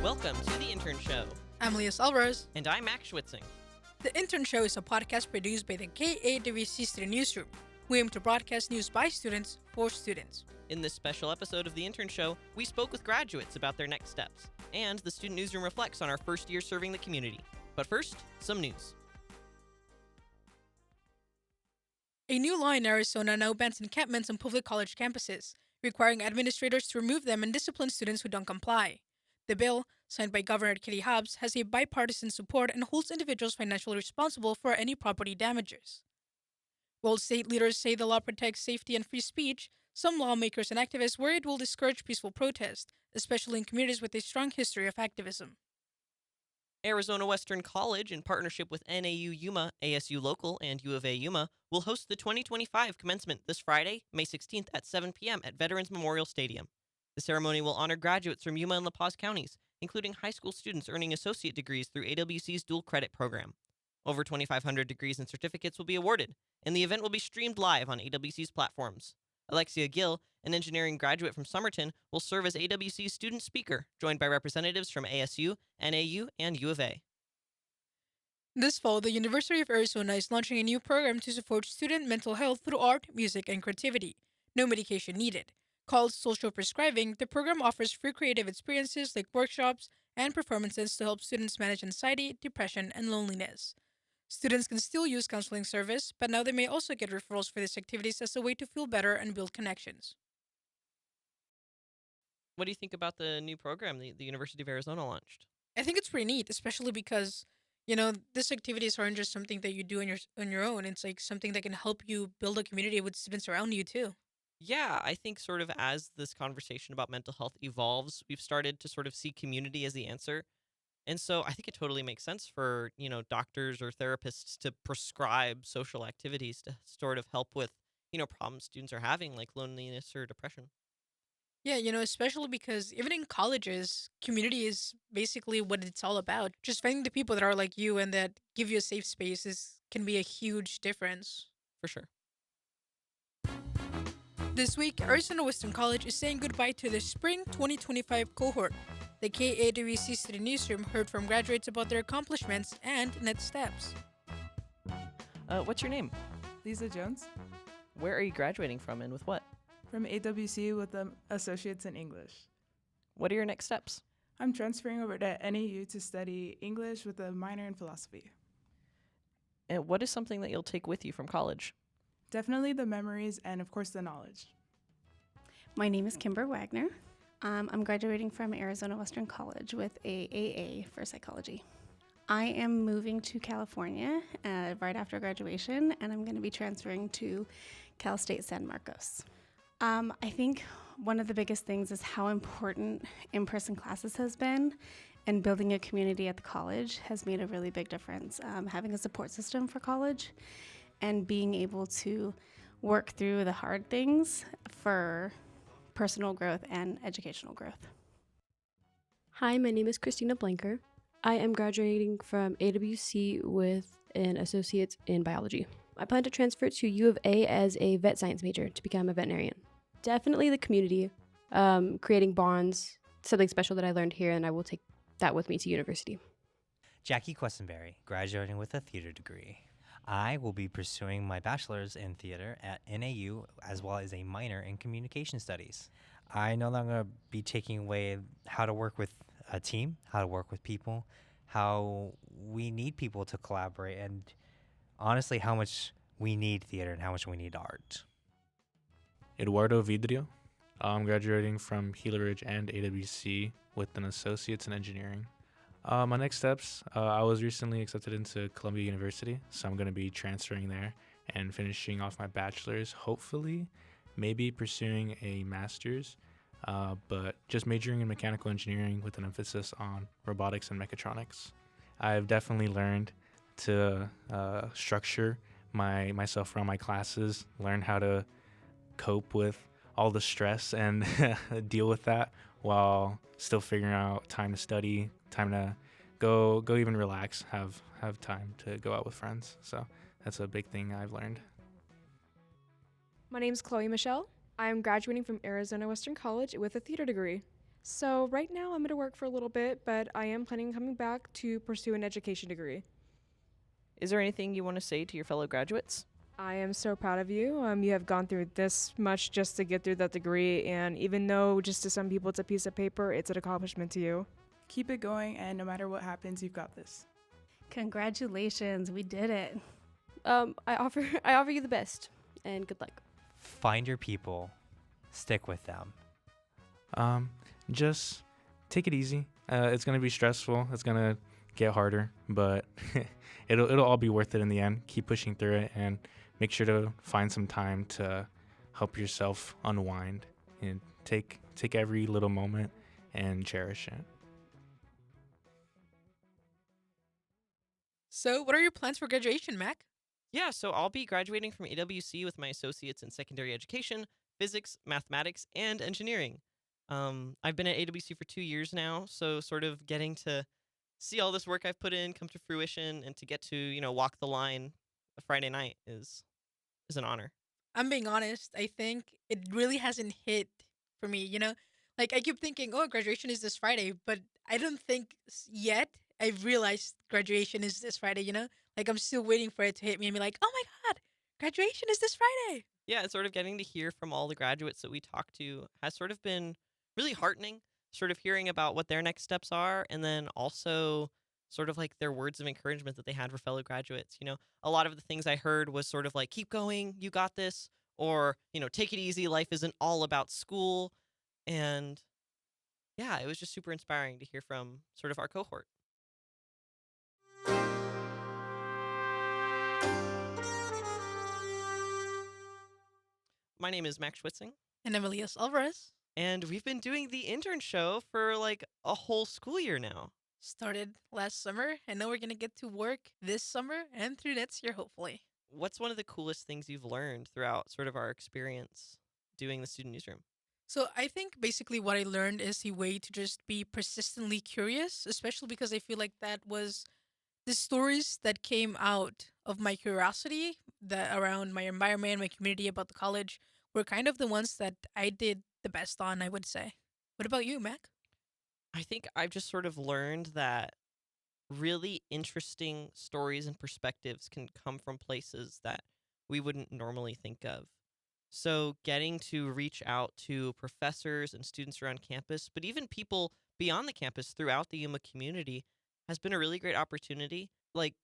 Welcome to the Intern Show. I'm Elias Alvarez. And I'm Max Schwitzing. The Intern Show is a podcast produced by the KAWC Student Newsroom. We aim to broadcast news by students for students. In this special episode of the Intern Show, we spoke with graduates about their next steps, and the Student Newsroom reflects on our first year serving the community. But first, some news. A new law in Arizona now bans encampments on public college campuses, requiring administrators to remove them and discipline students who don't comply. The bill, signed by Governor Katie Hobbs, has a bipartisan support and holds individuals financially responsible for any property damages. While state leaders say the law protects safety and free speech, some lawmakers and activists worry it will discourage peaceful protest, especially in communities with a strong history of activism. Arizona Western College, in partnership with NAU Yuma, ASU Local, and U of A Yuma, will host the 2025 commencement this Friday, May 16th at 7 p.m. at Veterans Memorial Stadium. The ceremony will honor graduates from Yuma and La Paz counties, including high school students earning associate degrees through AWC's dual credit program. Over 2,500 degrees and certificates will be awarded, and the event will be streamed live on AWC's platforms. Alexia Gill, an engineering graduate from Somerton, will serve as AWC's student speaker, joined by representatives from ASU, NAU, and U of A. This fall, the University of Arizona is launching a new program to support student mental health through art, music, and creativity. No medication needed. Called Social Prescribing, the program offers free creative experiences like workshops and performances to help students manage anxiety, depression, and loneliness. Students can still use counseling service, but now they may also get referrals for these activities as a way to feel better and build connections. What do you think about the new program the University of Arizona launched? I think it's pretty neat, especially because, these activities aren't just something that you do on your own. It's like something that can help you build a community with students around you too. Yeah, I think sort of as this conversation about mental health evolves, we've started to sort of see community as the answer. And so I think it totally makes sense for, doctors or therapists to prescribe social activities to sort of help with, problems students are having like loneliness or depression. Yeah, especially because even in colleges, community is basically what it's all about. Just finding the people that are like you and that give you a safe space can be a huge difference. For sure. This week, Arizona Western College is saying goodbye to the spring 2025 cohort. The KAWC Student Newsroom heard from graduates about their accomplishments and next steps. What's your name? Lisa Jones. Where are you graduating from and with what? From AWC with an Associates in English. What are your next steps? I'm transferring over to NAU to study English with a minor in philosophy. And what is something that you'll take with you from college? Definitely the memories and, of course, the knowledge. My name is Kimber Wagner. I'm graduating from Arizona Western College with a AA for psychology. I am moving to California right after graduation, and I'm going to be transferring to Cal State San Marcos. I think one of the biggest things is how important in-person classes has been, and building a community at the college has made a really big difference. Having a support system for college and being able to work through the hard things for personal growth and educational growth. Hi, my name is Christina Blanker. I am graduating from AWC with an associate's in biology. I plan to transfer to U of A as a vet science major to become a veterinarian. Definitely the community, creating bonds, something special that I learned here, and I will take that with me to university. Jackie Questenberry, graduating with a theater degree. I will be pursuing my bachelor's in theater at NAU as well as a minor in communication studies. I know that I'm going to be taking away how to work with a team, how to work with people, how we need people to collaborate, and honestly how much we need theater and how much we need art. Eduardo Vidrio. I'm graduating from Gila Ridge and AWC with an associate's in engineering. My next steps, I was recently accepted into Columbia University, so I'm going to be transferring there and finishing off my bachelor's, hopefully, maybe pursuing a master's, but just majoring in mechanical engineering with an emphasis on robotics and mechatronics. I've definitely learned to structure myself around my classes, learn how to cope with all the stress and deal with that while still figuring out time to study, time to go even relax, have time to go out with friends. So that's a big thing I've learned. My name's Chloe Michelle. I am graduating from Arizona Western College with a theater degree. So right now I'm going to work for a little bit, but I am planning on coming back to pursue an education degree. Is there anything you want to say to your fellow graduates? I am so proud of you. You have gone through this much just to get through that degree, and even though just to some people it's a piece of paper, it's an accomplishment to you. Keep it going, and no matter what happens, you've got this. Congratulations, we did it. I offer you the best, and good luck. Find your people, stick with them. Just take it easy. It's gonna be stressful. It's gonna get harder, but it'll all be worth it in the end. Keep pushing through it, and make sure to find some time to help yourself unwind and take every little moment and cherish it. So, what are your plans for graduation, Mac? Yeah, so I'll be graduating from AWC with my associates in secondary education, physics, mathematics, and engineering. I've been at AWC for 2 years now, so sort of getting to see all this work I've put in come to fruition and to get to, walk the line a Friday night is an honor. I'm being honest. I think it really hasn't hit for me, Like, I keep thinking, oh, graduation is this Friday, but I don't think yet I've realized graduation is this Friday, Like, I'm still waiting for it to hit me and be like, oh my God, graduation is this Friday. Yeah, and sort of getting to hear from all the graduates that we talk to has sort of been really heartening, sort of hearing about what their next steps are, and then also sort of like their words of encouragement that they had for fellow graduates. A lot of the things I heard was sort of like, keep going, you got this, or, take it easy, life isn't all about school. And yeah, it was just super inspiring to hear from sort of our cohort. My name is Max Schwitzing, And I'm Elias Alvarez. and we've been doing the Intern Show for like a whole school year now. Started last summer, and now we're going to get to work this summer and through next year, hopefully. What's one of the coolest things you've learned throughout sort of our experience doing the Student Newsroom? So I think basically what I learned is the way to just be persistently curious, especially because I feel like that was the stories that came out of my curiosity that around my environment, my community, about the college were kind of the ones that I did the best on, I would say. What about you, Mac? I think I've just sort of learned that really interesting stories and perspectives can come from places that we wouldn't normally think of. So, getting to reach out to professors and students around campus, but even people beyond the campus throughout the Yuma community, has been a really great opportunity. Like,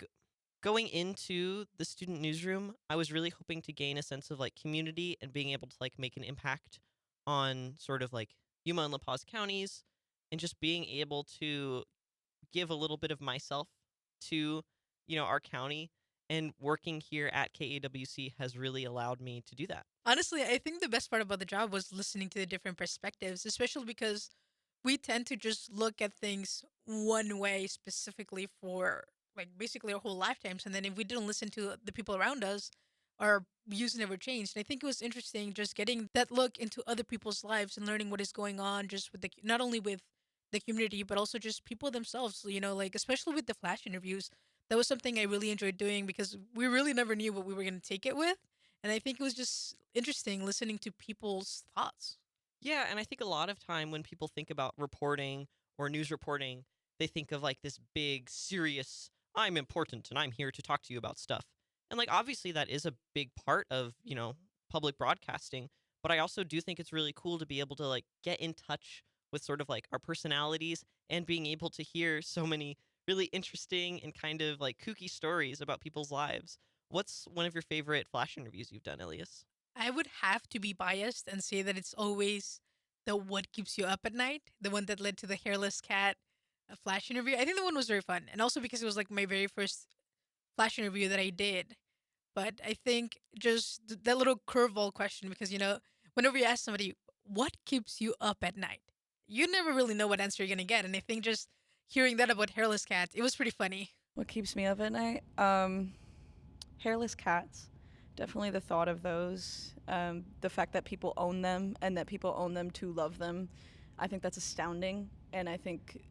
going into the Student Newsroom, I was really hoping to gain a sense of like community and being able to like make an impact on sort of like Yuma and La Paz counties, and just being able to give a little bit of myself to, our county, and working here at KAWC has really allowed me to do that. Honestly, I think the best part about the job was listening to the different perspectives, especially because we tend to just look at things one way specifically for like basically our whole lifetimes. And then if we didn't listen to the people around us, our views never changed. And I think it was interesting just getting that look into other people's lives and learning what is going on just with not only with the community, but also just people themselves, like especially with the flash interviews. That was something I really enjoyed doing because we really never knew what we were going to take it with. And I think it was just interesting listening to people's thoughts. Yeah, and I think a lot of time when people think about reporting or news reporting, they think of like this big, serious, I'm important and I'm here to talk to you about stuff. And like obviously that is a big part of, public broadcasting, but I also do think it's really cool to be able to like get in touch with sort of like our personalities and being able to hear so many really interesting and kind of like kooky stories about people's lives. What's one of your favorite flash interviews you've done, Elias? I would have to be biased and say that it's always the What Keeps You Up at Night, the one that led to the hairless cat flash interview. I think the one was very fun. And also because it was like my very first flash interview that I did. But I think just that little curveball question, because, whenever you ask somebody, what keeps you up at night? You never really know what answer you're going to get. And I think just hearing that about hairless cats, it was pretty funny. What keeps me up at night? Hairless cats. Definitely the thought of those. The fact that people own them and that people own them to love them. I think that's astounding. And I think,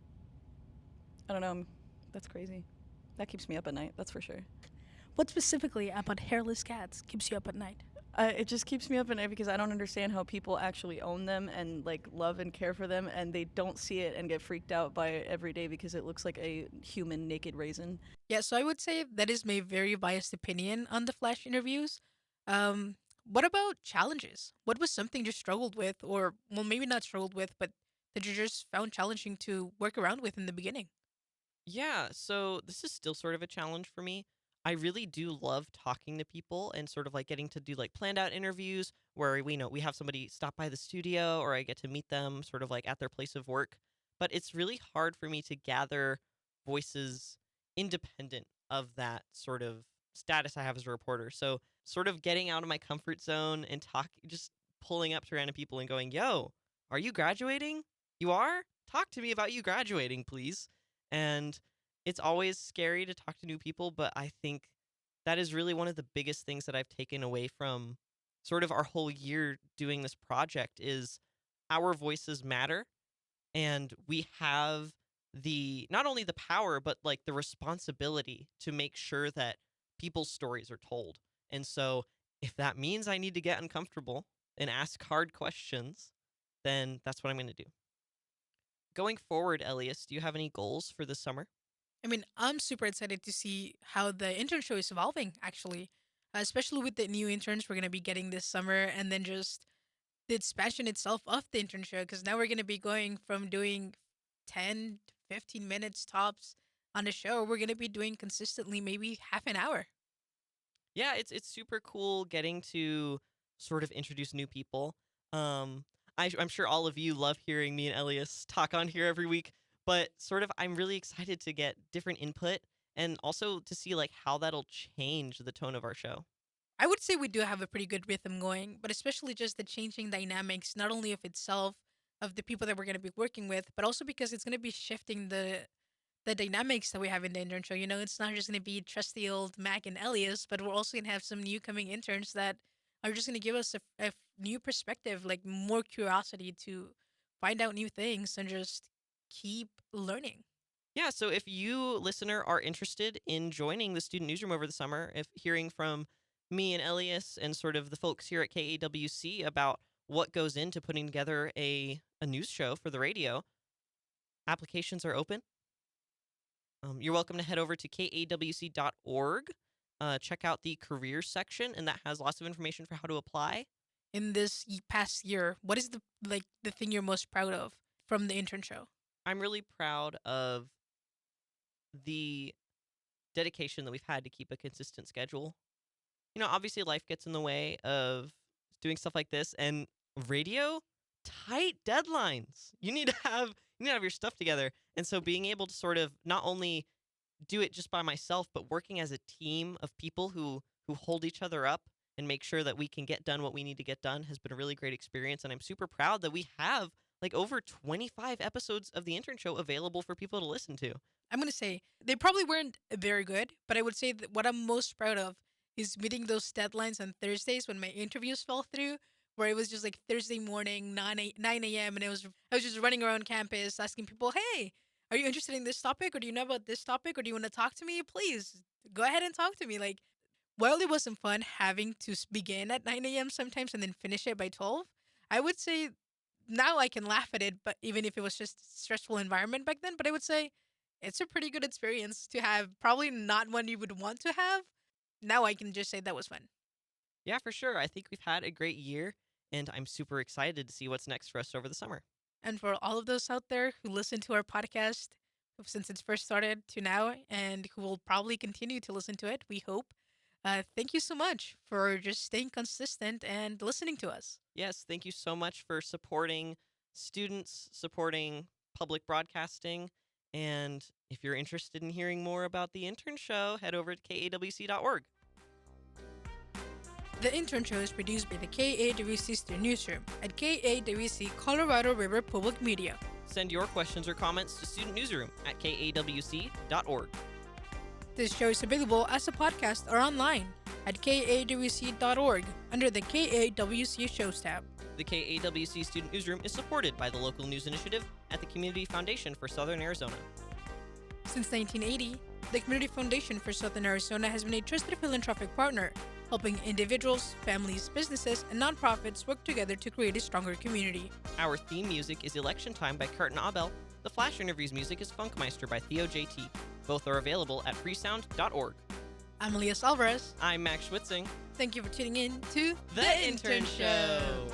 I don't know, that's crazy. That keeps me up at night, that's for sure. What specifically about hairless cats keeps you up at night? It just keeps me up at night because I don't understand how people actually own them and like love and care for them, and they don't see it and get freaked out by it every day because it looks like a human naked raisin. Yeah, so I would say that is my very biased opinion on the Flash interviews. What about challenges? What was something you struggled with, or well, maybe not struggled with, but that you just found challenging to work around with in the beginning? Yeah, so this is still sort of a challenge for me. I really do love talking to people and sort of like getting to do like planned out interviews where we have somebody stop by the studio or I get to meet them sort of like at their place of work. But it's really hard for me to gather voices independent of that sort of status I have as a reporter. So sort of getting out of my comfort zone and just pulling up to random people and going, "Yo, are you graduating? You are? Talk to me about you graduating, please." And it's always scary to talk to new people, but I think that is really one of the biggest things that I've taken away from sort of our whole year doing this project is our voices matter and we have the not only the power but like the responsibility to make sure that people's stories are told. And so if that means I need to get uncomfortable and ask hard questions, then that's what I'm going to do. Going forward, Elias, do you have any goals for this summer? I mean, I'm super excited to see how the intern show is evolving, actually, especially with the new interns we're going to be getting this summer, and then just the expansion itself of the intern show, because now we're going to be going from doing 10 to 15 minutes tops on the show. We're going to be doing consistently maybe half an hour. Yeah, it's super cool getting to sort of introduce new people. I'm sure all of you love hearing me and Elias talk on here every week, but sort of I'm really excited to get different input and also to see like how that'll change the tone of our show. I would say we do have a pretty good rhythm going, but especially just the changing dynamics, not only of itself, of the people that we're going to be working with, but also because it's going to be shifting the dynamics that we have in the intern show. You know, it's not just going to be trusty old Mac and Elias, but we're also going to have some new coming interns that are just going to give us a new perspective, like more curiosity to find out new things and just keep learning. Yeah, so if you, listener, are interested in joining the Student Newsroom over the summer, if hearing from me and Elias and sort of the folks here at KAWC about what goes into putting together a news show for the radio, applications are open. You're welcome to head over to kawc.org, check out the careers section, and that has lots of information for how to apply. In this past year, what is the thing you're most proud of from the intern show? I'm really proud of the dedication that we've had to keep a consistent schedule. You know, obviously life gets in the way of doing stuff like this, and radio, tight deadlines. You need to have your stuff together. And so being able to sort of not only do it just by myself, but working as a team of people who hold each other up and make sure that we can get done what we need to get done has been a really great experience. And I'm super proud that we have like over 25 episodes of the intern show available for people to listen to. I'm going to say they probably weren't very good, but I would say that what I'm most proud of is meeting those deadlines on Thursdays when my interviews fell through, where it was just like Thursday morning, 9 a.m. And I was just running around campus asking people, hey, are you interested in this topic? Or do you know about this topic? Or do you want to talk to me? Please go ahead and talk to me. Like, while it wasn't fun having to begin at 9 a.m. sometimes and then finish it by 12, I would say now I can laugh at it, but even if it was just a stressful environment back then, but I would say it's a pretty good experience to have, probably not one you would want to have. Now I can just say that was fun. Yeah, for sure. I think we've had a great year, and I'm super excited to see what's next for us over the summer. And for all of those out there who listen to our podcast since it's first started to now and who will probably continue to listen to it, we hope. Thank you so much for just staying consistent and listening to us. Yes, thank you so much for supporting students, supporting public broadcasting. And if you're interested in hearing more about the Intern Show, head over to kawc.org. The Intern Show is produced by the KAWC Student Newsroom at KAWC Colorado River Public Media. Send your questions or comments to Student Newsroom at kawc.org. This show is available as a podcast or online at kawc.org under the KAWC Shows tab. The KAWC Student Newsroom is supported by the local news initiative at the Community Foundation for Southern Arizona. Since 1980, The Community Foundation for Southern Arizona has been a trusted philanthropic partner, helping individuals, families, businesses, and nonprofits work together to create a stronger community. Our theme music is Election Time by Curtin Abel. The Flash Interviews music is Funkmeister by Theo JT. Both are available at freesound.org. I'm Elias Alvarez. I'm Max Schwitzing. Thank you for tuning in to The Intern Show.